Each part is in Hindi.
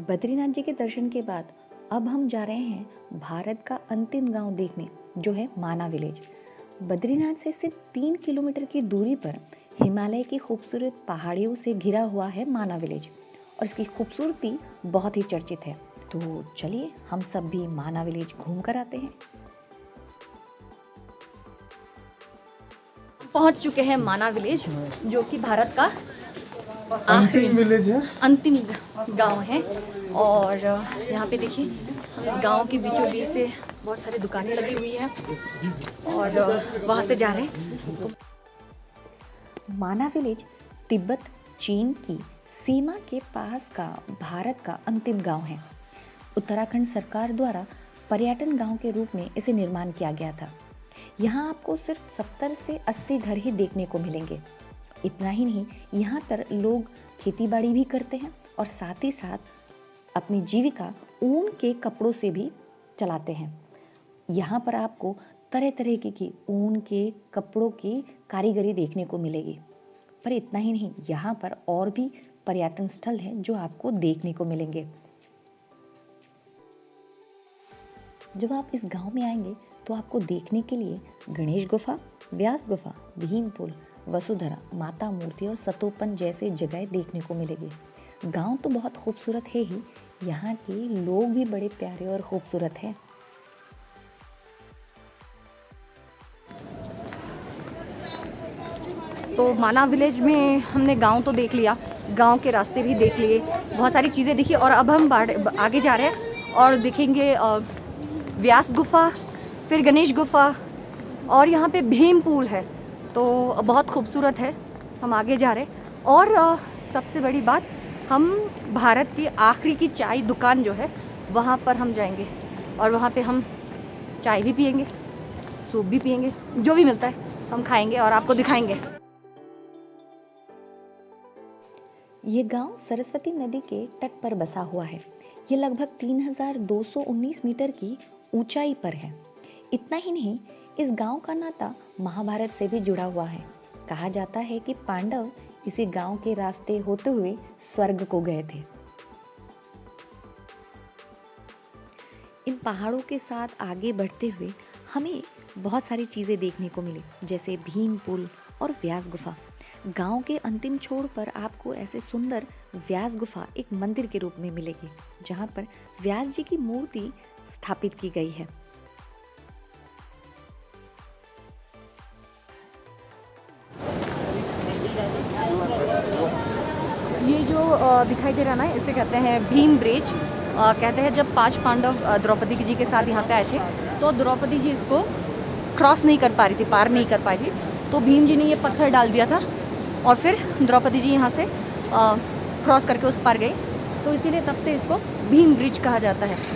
बद्रीनाथ जी के दर्शन के बाद अब हम जा रहे हैं भारत का अंतिम गांव देखने, जो है माना विलेज। बद्रीनाथ से सिर्फ 3 किलोमीटर की दूरी पर हिमालय की खूबसूरत पहाड़ियों से घिरा हुआ है माना विलेज और इसकी खूबसूरती बहुत ही चर्चित है। तो चलिए हम सब भी माना विलेज घूम कर आते हैं। पहुंच चुके हैं माना विलेज, जो कि भारत का अंतिम विलेज है, अंतिम गांव है। और यहाँ पे देखिए, हम इस गांव के बीचों बीच से बहुत सारी दुकानें लगी हुई हैं और वहाँ से जा रहे हैं। माना विलेज तिब्बत चीन की सीमा के पास का भारत का अंतिम गांव है। उत्तराखंड सरकार द्वारा पर्यटन गांव के रूप में इसे निर्माण किया गया था। यहाँ आपको सिर्फ 70 से 80 घर ही देखने को मिलेंगे। इतना ही नहीं, यहाँ पर लोग खेतीबाड़ी भी करते हैं और साथ ही साथ अपनी जीविका ऊन के कपड़ों से भी चलाते हैं। यहाँ पर आपको तरह तरह की ऊन के कपड़ों की कारीगरी देखने को मिलेगी। पर इतना ही नहीं, यहाँ पर और भी पर्यटन स्थल हैं जो आपको देखने को मिलेंगे। जब आप इस गांव में आएंगे तो आपको देखने के लिए गणेश गुफा, व्यास गुफा, भीम पुल, वसुधरा, माता मूर्ति और सतोपन जैसे जगह देखने को मिलेगी। गांव तो बहुत खूबसूरत है ही, यहाँ के लोग भी बड़े प्यारे और खूबसूरत हैं। तो माना विलेज में हमने गांव तो देख लिया, गांव के रास्ते भी देख लिए, बहुत सारी चीज़ें देखी और अब हम आगे जा रहे हैं और देखेंगे व्यास गुफा, फिर गणेश गुफा और यहाँ पे भीम पुल है। तो बहुत खूबसूरत है। हम आगे जा रहे हैं और सबसे बड़ी बात, हम भारत की आखिरी की चाय दुकान जो है वहाँ पर हम जाएंगे और वहाँ पे हम चाय भी पियेंगे, सूप भी पियेंगे, जो भी मिलता है हम खाएंगे और आपको दिखाएंगे। ये गांव सरस्वती नदी के तट पर बसा हुआ है। ये लगभग 3219 मीटर की ऊंचाई पर है। इतना ही नहीं, इस गांव का नाता महाभारत से भी जुड़ा हुआ है। कहा जाता है कि पांडव इसी गांव के रास्ते होते हुए स्वर्ग को गए थे। इन पहाड़ों के साथ आगे बढ़ते हुए हमें बहुत सारी चीज़ें देखने को मिली, जैसे भीम पुल और व्यास गुफा। गांव के अंतिम छोर पर आपको ऐसे सुंदर व्यास गुफा एक मंदिर के रूप में मिलेगी, जहां पर व्यास जी की मूर्ति स्थापित की गई है। ये जो दिखाई दे रहा ना, इसे कहते हैं भीम ब्रिज। कहते हैं जब 5 पांडव द्रौपदी जी के साथ यहाँ पे आए थे तो द्रौपदी जी इसको क्रॉस नहीं कर पा रही थी, पार नहीं कर पाई थी, तो भीम जी ने ये पत्थर डाल दिया था और फिर द्रौपदी जी यहाँ से क्रॉस करके उस पार गई। तो इसीलिए तब से इसको भीम ब्रिज कहा जाता है।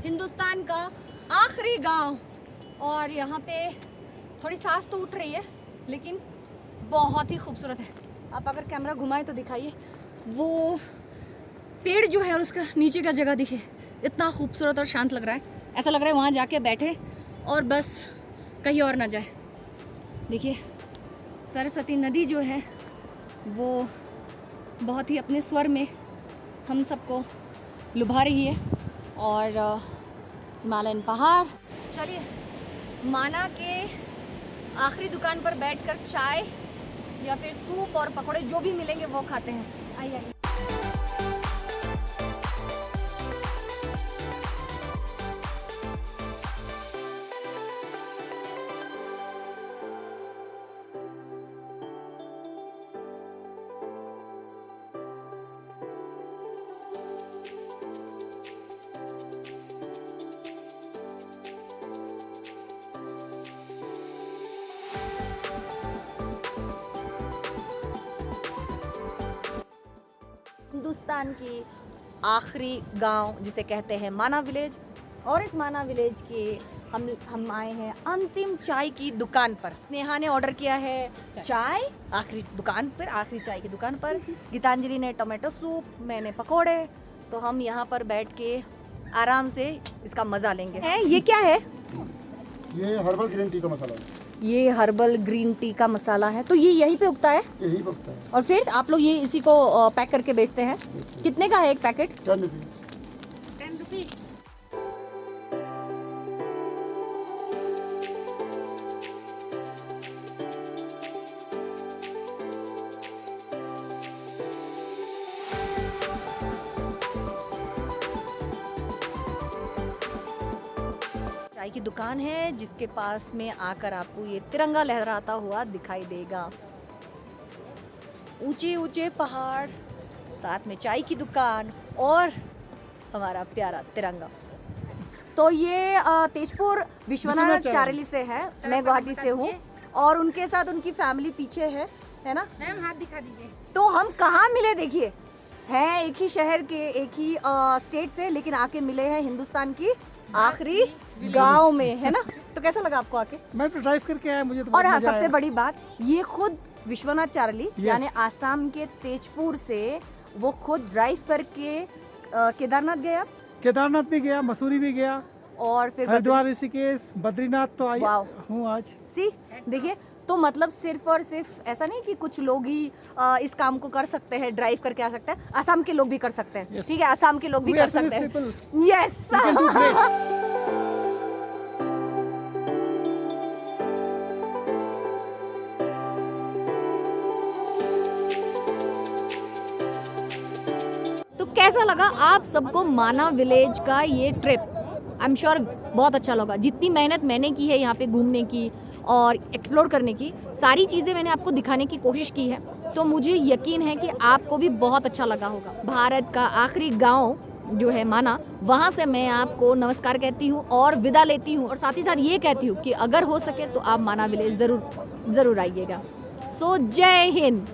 हिंदुस्तान का आखिरी गांव। और यहाँ पे थोड़ी सांस तो उठ रही है, लेकिन बहुत ही खूबसूरत है। आप अगर कैमरा घुमाएं तो दिखाइए, वो पेड़ जो है और उसका नीचे का जगह दिखे, इतना खूबसूरत और शांत लग रहा है। ऐसा लग रहा है वहाँ जाके बैठे और बस कहीं और ना जाए। देखिए, सरस्वती नदी जो है वो बहुत ही अपने स्वर में हम सबको लुभा रही है और हिमालयन पहाड़। चलिए माना के आखिरी दुकान पर बैठकर चाय या फिर सूप और पकौड़े जो भी मिलेंगे वो खाते हैं। आइए। हिंदुस्तान की आखिरी गांव जिसे कहते हैं माना विलेज, और इस माना विलेज के हम आए हैं अंतिम चाय की दुकान पर। स्नेहा ने ऑर्डर किया है चाय आखिरी दुकान पर, आखिरी चाय की दुकान पर। गीतांजलि ने टोमेटो सूप, मैंने पकोड़े। तो हम यहाँ पर बैठ के आराम से इसका मजा लेंगे। ये क्या है? ये हर्बल ग्रीन टी का मसाला है। ये हर्बल ग्रीन टी का मसाला है। तो ये यहीं पे उगता है? यही पकता है। और फिर आप लोग ये इसी को पैक करके बेचते हैं? कितने का है एक पैकेट? 10 रुपये। 10 रुपीज। चाय की दुकान है जिसके पास में आकर आपको ये तिरंगा लहराता हुआ दिखाई देगा। ऊंचे ऊंचे पहाड़, साथ में चाय की दुकान और हमारा प्यारा तिरंगा। तो ये तेजपुर विश्वनाथ चारेली से है, मैं गुवाहाटी से हूँ और उनके साथ उनकी फैमिली पीछे है ना मैम? हाथ दिखा दीजिए। तो हम कहाँ मिले? देखिए, हैं एक ही शहर के, एक ही स्टेट से, लेकिन आके मिले हैं हिंदुस्तान की आखिरी गांव में, है ना? तो कैसा लगा आपको आके? मैं तो ड्राइव करके आया, मुझे तो और हाँ, सबसे बड़ी बात, ये खुद विश्वनाथ चारली यानी आसाम के तेजपुर से वो खुद ड्राइव करके केदारनाथ गया। केदारनाथ भी गया, मसूरी भी गया, और फिर हरिद्वार, ऋषिकेश, बद्रीनाथ तो आई वाव। हूँ आज। सी देखिए, तो मतलब सिर्फ और सिर्फ ऐसा नहीं कि कुछ लोग ही इस काम को कर सकते हैं, ड्राइव करके आ सकते हैं। आसाम के लोग भी कर सकते हैं। Yes. ठीक है, आसाम के लोग भी We कर Assamese सकते हैं। people. Yes. We can do great. तो कैसा लगा आप सबको माना विलेज का ये ट्रिप? आई एम श्योर बहुत अच्छा लगा। जितनी मेहनत मैंने की है यहाँ पे घूमने की और एक्सप्लोर करने की, सारी चीज़ें मैंने आपको दिखाने की कोशिश की है, तो मुझे यकीन है कि आपको भी बहुत अच्छा लगा होगा। भारत का आखिरी गांव जो है माना, वहाँ से मैं आपको नमस्कार कहती हूँ और विदा लेती हूँ, और साथ ही साथ ये कहती हूँ कि अगर हो सके तो आप माना विलेज ज़रूर आइएगा। सो जय हिंद।